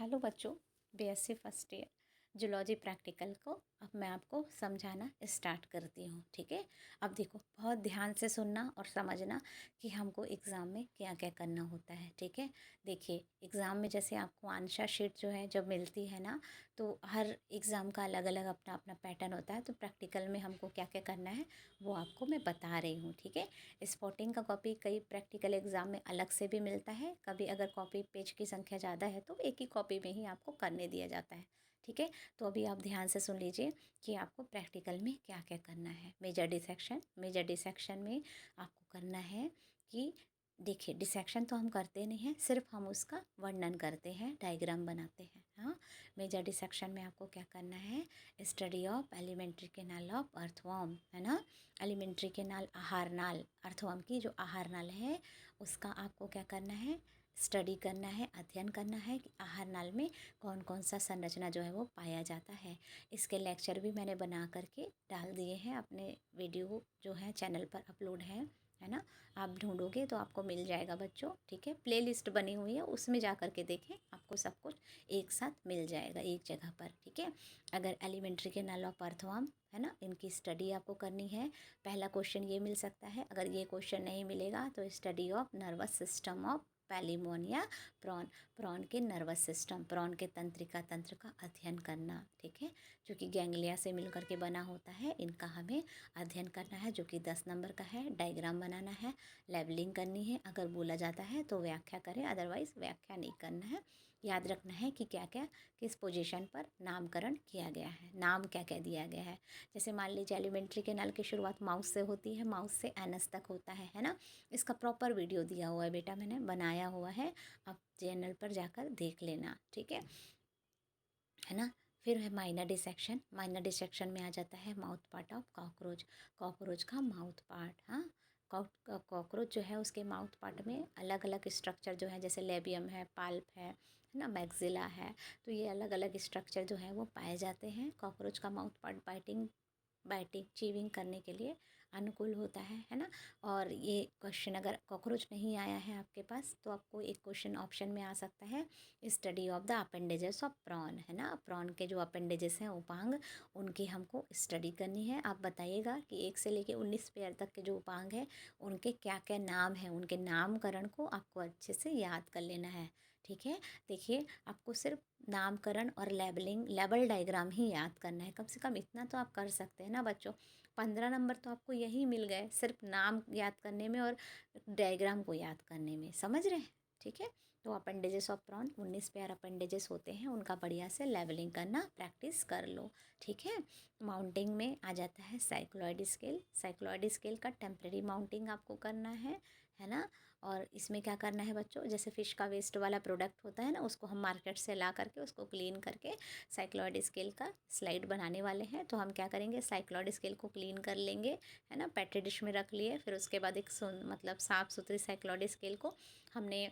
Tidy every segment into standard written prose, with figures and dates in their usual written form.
Hello बच्चों, BSc first year zoology practical को अब मैं आपको समझाना स्टार्ट करती हूँ। ठीक है, अब देखो बहुत ध्यान से सुनना और समझना कि हमको एग्ज़ाम में क्या क्या करना होता है। ठीक है, देखिए एग्ज़ाम में जैसे आपको आंसर शीट जो है जब मिलती है ना, तो हर एग्ज़ाम का अलग अलग अपना अपना पैटर्न होता है। तो प्रैक्टिकल में हमको क्या क्या करना है वो आपको मैं बता रही हूँ। ठीक है, स्पॉटिंग का कॉपी कई प्रैक्टिकल एग्ज़ाम में अलग से भी मिलता है। कभी अगर कॉपी पेज की संख्या ज़्यादा है तो एक ही कॉपी में ही आपको करने दिया जाता है। ठीक है, तो अभी आप ध्यान से सुन लीजिए कि आपको प्रैक्टिकल में क्या क्या करना है। मेजर डिसेक्शन में आपको करना है कि देखिए डिसेक्शन तो हम करते नहीं हैं, सिर्फ हम उसका वर्णन करते हैं, डायग्राम बनाते हैं। हाँ, मेजर डिसेक्शन में आपको क्या करना है, study of alimentary canal of earthworm, है ना। एलिमेंट्री केनाल आहार नाल, अर्थवर्म की जो आहार नाल है उसका आपको क्या करना है, स्टडी करना है, अध्ययन करना है कि आहार नाल में कौन कौन सा संरचना जो है वो पाया जाता है। इसके लेक्चर भी मैंने बना करके डाल दिए हैं, अपने वीडियो जो है चैनल पर अपलोड है ना। आप ढूंढोगे तो आपको मिल जाएगा बच्चों। ठीक है, प्लेलिस्ट बनी हुई है, उसमें जा कर के देखें, आपको सब कुछ एक साथ मिल जाएगा एक जगह पर। ठीक है, अगर एलिमेंट्री के नल ऑफ अर्थवर्म है ना, इनकी स्टडी आपको करनी है, पहला क्वेश्चन ये मिल सकता है। अगर ये क्वेश्चन नहीं मिलेगा तो study of nervous system of palaemon prawn, prawn के नर्वस सिस्टम, प्रॉन के तंत्रिका तंत्र का अध्ययन करना। ठीक है, जो कि गैंग्लिया से मिलकर के बना होता है, इनका हमें अध्ययन करना है, जो कि 10 नंबर का है। डायग्राम बनाना है, लेबलिंग करनी है, अगर बोला जाता है तो व्याख्या करें, अदरवाइज़ व्याख्या नहीं करना है। याद रखना है कि क्या क्या किस पोजीशन पर नामकरण किया गया है, नाम क्या क्या दिया गया है। जैसे मान लीजिए एलिमेंट्री केनाल की शुरुआत माउस से होती है, माउस से एनस तक होता है ना। इसका प्रॉपर वीडियो दिया हुआ है बेटा, मैंने बनाया हुआ है, आप चैनल पर जाकर देख लेना। ठीक है ना। फिर है माइनर डिसेक्शन, माइनर डिसेक्शन में आ जाता है mouth part of cockroach, cockroach का माउथ पार्ट। हाँ, कॉकरोच जो है उसके माउथ पार्ट में अलग अलग स्ट्रक्चर जो है, जैसे लेबियम है, पाल्प है ना, मैक्सिला है। तो ये अलग अलग स्ट्रक्चर जो है वो पाए जाते हैं। कॉकरोच का mouth part biting biting chewing करने के लिए अनुकूल होता है ना। और ये क्वेश्चन अगर कॉकरोच नहीं आया है आपके पास तो आपको एक क्वेश्चन ऑप्शन में आ सकता है, study of the appendages of prawn, है ना। प्रॉन के जो अपेंडेजेस हैं, उपांग, उनकी हमको स्टडी करनी है। आप बताइएगा कि 1 से लेके 19 पेयर तक के जो उपांग हैं उनके क्या क्या नाम हैं, उनके नामकरण को आपको अच्छे से याद कर लेना है। ठीक है, देखिए आपको सिर्फ नामकरण और लेबलिंग, लेबल डायग्राम ही याद करना है, कम से कम इतना तो आप कर सकते हैं ना बच्चों। 15 नंबर तो आपको यही मिल गए, सिर्फ नाम याद करने में और डायग्राम को याद करने में, समझ रहे हैं। ठीक है, तो appendages of prawn 19 pair appendages होते हैं, उनका बढ़िया से लेवलिंग करना प्रैक्टिस कर लो। ठीक है, माउंटिंग में आ जाता है साइक्लॉइड स्केल, साइक्लॉइड स्केल का टेम्परेरी माउंटिंग आपको करना है ना। और इसमें क्या करना है बच्चों, जैसे फ़िश का वेस्ट वाला प्रोडक्ट होता है ना, उसको हम मार्केट से ला करके उसको क्लीन करके साइक्लॉइड स्केल का स्लाइड बनाने वाले हैं। तो हम क्या करेंगे, साइक्लॉइड स्केल को क्लीन कर लेंगे, है ना, पेट्री डिश में रख लिए। फिर उसके बाद एक मतलब साफ़ सुथरी साइक्लॉइड स्केल को हमने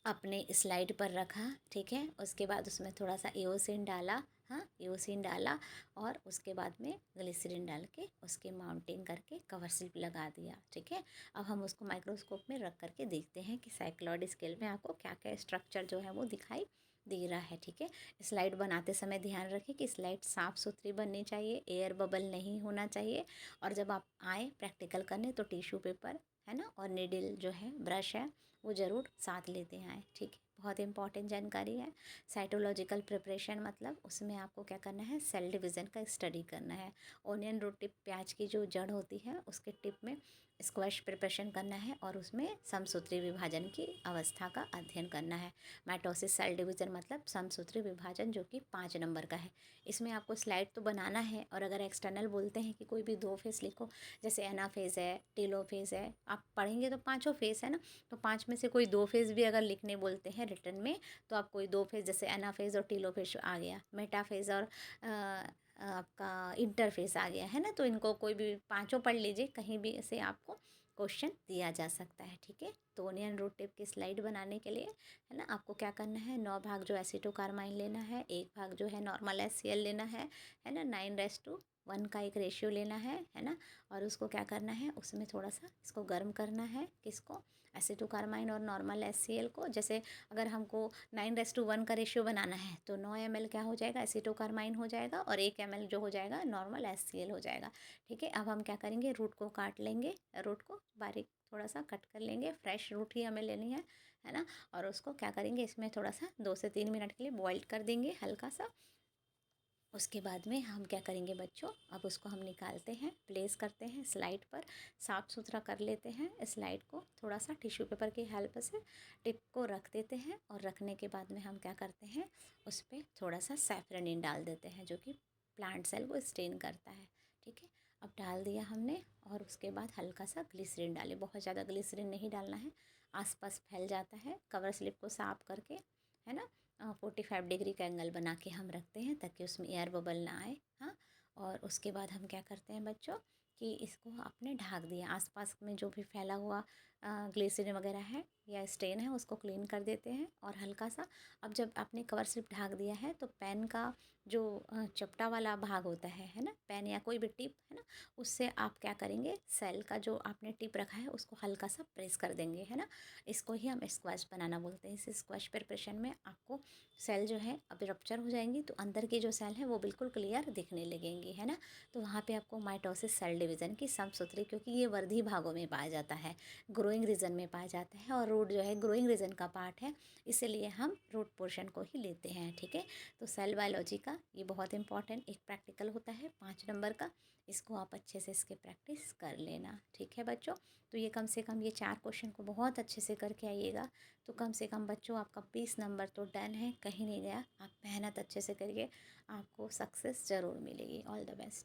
अपने स्लाइड पर रखा। ठीक है, उसके बाद उसमें थोड़ा सा एओसिन डाला, हाँ एओसिन डाला, और उसके बाद में ग्लिसरीन डाल के उसके माउंटिंग करके कवर स्लिप लगा दिया। ठीक है, अब हम उसको माइक्रोस्कोप में रख करके देखते हैं कि साइक्लॉइड स्केल में आपको क्या क्या स्ट्रक्चर जो है वो दिखाई दे रहा है। ठीक है, स्लाइड बनाते समय ध्यान रखें कि स्लाइड साफ़ सुथरी बननी चाहिए, एयर बबल नहीं होना चाहिए। और जब आप आए प्रैक्टिकल करने तो टिश्यू पेपर, है ना, और नीडल जो है, ब्रश है, वो ज़रूर साथ लेते आएँ। ठीक है, बहुत इंपॉर्टेंट जानकारी है। साइटोलॉजिकल प्रिपरेशन मतलब उसमें आपको क्या करना है, सेल डिवीज़न का स्टडी करना है। ओनियन रूट टिप, प्याज की जो जड़ होती है उसके टिप में स्क्वैश प्रिपरेशन करना है, और उसमें समसूत्री विभाजन की अवस्था का अध्ययन करना है। माइटोसिस सेल डिवीज़न मतलब समसूत्री विभाजन, जो कि 5 नंबर का है। इसमें आपको स्लाइड तो बनाना है, और अगर एक्सटर्नल बोलते हैं कि कोई भी 2 फेस लिखो, जैसे एनाफेज़ है, टेलोफेज़ है, आप पढ़ेंगे तो 5 फेस है ना, तो 5 में से कोई 2 फेज़ भी अगर लिखने बोलते हैं रिटर्न में, तो आप कोई 2 फेज़, जैसे एनाफेज़ और टेलोफेज़ आ गया, मेटाफेज़ और आपका इंटरफेस आ गया, है ना। तो इनको कोई भी 5 पढ़ लीजिए, कहीं भी ऐसे आपको क्वेश्चन दिया जा सकता है। ठीक है, तो ओनियन रूट टिप की स्लाइड बनाने के लिए, है ना, आपको क्या करना है, 9 भाग जो एसिटोकार्माइन लेना है, 1 भाग जो है नॉर्मल HCl लेना है ना, 9:1 का एक रेशियो लेना है ना। और उसको क्या करना है, उसमें थोड़ा सा इसको गर्म करना है, किसको, एसिटोकार्माइन और नॉर्मल HCl को, जैसे अगर हमको 9:1 का रेशियो बनाना है तो 9 ml क्या हो जाएगा, एसिटोकार्माइन हो जाएगा, और 1 ml जो हो जाएगा नॉर्मल HCl हो जाएगा। ठीक है, अब हम क्या करेंगे, रूट को काट लेंगे, रूट को बारीक थोड़ा सा कट कर लेंगे, फ्रेश रूट ही हमें लेनी है ना। और उसको क्या करेंगे, इसमें थोड़ा सा 2 से 3 मिनट के लिए बॉईल कर देंगे हल्का सा। उसके बाद में हम क्या करेंगे बच्चों, अब उसको हम निकालते हैं, प्लेस करते हैं स्लाइड पर, साफ़ सुथरा कर लेते हैं स्लाइड को, थोड़ा सा टिश्यू पेपर की हेल्प से टिप को रख देते हैं, और रखने के बाद में हम क्या करते हैं, उस पर थोड़ा सा सैफरनिन डाल देते हैं जो कि प्लांट सेल को स्टेन करता है। ठीक है, अब डाल दिया हमने, और उसके बाद हल्का सा ग्लिसरीन डालें, बहुत ज़्यादा ग्लिसरीन नहीं डालना है, आसपास फैल जाता है। कवर स्लिप को साफ करके, है ना, 45 डिग्री का एंगल बना के हम रखते हैं ताकि उसमें एयर बबल ना आए। हाँ, और उसके बाद हम क्या करते हैं बच्चों कि इसको आपने ढक दिया, आसपास में जो भी फैला हुआ ग्लिसरीन वगैरह है या स्टेन है उसको क्लीन कर देते हैं, और हल्का सा, अब जब आपने कवर स्लिप ढक दिया है तो पेन का जो चपटा वाला भाग होता है ना, पेन या कोई भी टिप है ना, उससे आप क्या करेंगे, सेल का जो आपने टिप रखा है उसको हल्का सा प्रेस कर देंगे, है ना। इसको ही हम स्क्वैश बनाना बोलते हैं। इस स्क्वैश प्रिपरेशन में आपको सेल जो है अब रप्चर हो जाएंगी तो अंदर की जो सेल है वो बिल्कुल क्लियर दिखने लगेंगी, है ना। तो वहाँ पे आपको माइटोसिस सेल डिवीज़न की साफ सुथरी, क्योंकि ये वर्धी भागों में पाया जाता है, ग्रोइंग रीजन में पाया जाता है, और रूट जो है ग्रोइंग रीजन का पार्ट है, इसीलिए हम रूट पोर्शन को ही लेते हैं। ठीक है, तो सेल बायोलॉजी का ये बहुत इंपॉर्टेंट एक प्रैक्टिकल होता है 5 नंबर का, इसको आप अच्छे से इसके प्रैक्टिस कर लेना। ठीक है बच्चों, तो ये कम से कम ये 4 क्वेश्चन को बहुत अच्छे से करके आइएगा, तो कम से कम बच्चों आपका 20 नंबर तो डन है, कहीं नहीं गया। आप मेहनत अच्छे से करिए, आपको सक्सेस ज़रूर मिलेगी। All the best.